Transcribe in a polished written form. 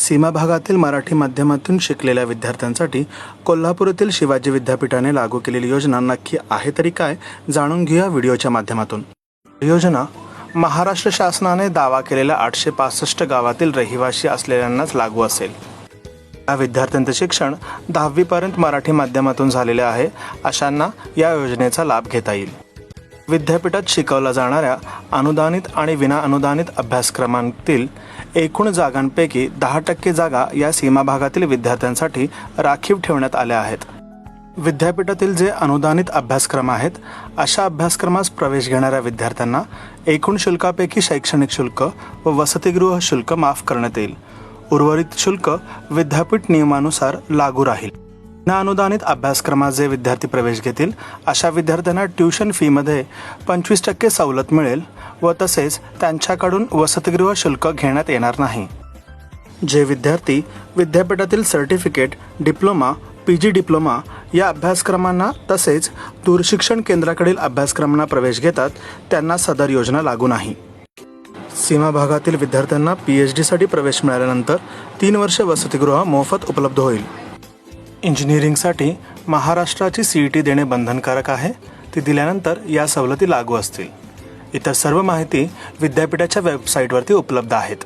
सीमा भागातील मराठी माध्यमातून शिकलेल्या विद्यार्थ्यांसाठी कोल्हापूरातील शिवाजी विद्यापीठाने लागू केलेली योजना नक्की आहे तरी काय, जाणून घेऊया व्हिडिओच्या माध्यमातून। योजना महाराष्ट्र शासनाने दावा केलेल्या 865 गावातील रहिवासी असलेल्यांनाच लागू असेल। या विद्यार्थ्यांचे शिक्षण 10वी पर्यंत मराठी माध्यमातून झालेले आहे अशांना या योजनेचा लाभ घेता येईल। विद्यापीठात शिकवल्या जाणाऱ्या अनुदानित आणि विनाअनुदानित अभ्यासक्रमांतील एकूण जागांपैकी 10% जागा या सीमा भागातील विद्यार्थ्यांसाठी राखीव ठेवण्यात आल्या आहेत। विद्यापीठातील जे अनुदानित अभ्यासक्रम आहेत अशा अभ्यासक्रमास प्रवेश घेणाऱ्या विद्यार्थ्यांना एकूण शुल्कापैकी शैक्षणिक शुल्क व वसतिगृह शुल्क माफ करण्यात येईल। उर्वरित शुल्क विद्यापीठ नियमानुसार लागू राहील। अनुदानित अभ्यासक्रमात जे विद्यार्थी प्रवेश घेतील अशा विद्यार्थ्यांना ट्यूशन फीमध्ये 25% सवलत मिळेल व तसेच त्यांच्याकडून वसतिगृह शुल्क घेण्यात येणार नाही। जे विद्यार्थी विद्यापीठातील सर्टिफिकेट, डिप्लोमा, PG डिप्लोमा या अभ्यासक्रमांना तसेच दूरशिक्षण केंद्राकडील अभ्यासक्रमांना प्रवेश घेतात त्यांना सदर योजना लागू नाही। सीमा भागातील विद्यार्थ्यांना PhD साठी प्रवेश मिळाल्यानंतर 3 वर्षे वसतिगृह मोफत उपलब्ध होईल। इंजिनिअरिंगसाठी महाराष्ट्राची CET देणे बंधनकारक आहे। ती दिल्यानंतर या सवलती लागू असतील। इतर सर्व माहिती विद्यापीठाच्या वेबसाईटवरती उपलब्ध आहेत।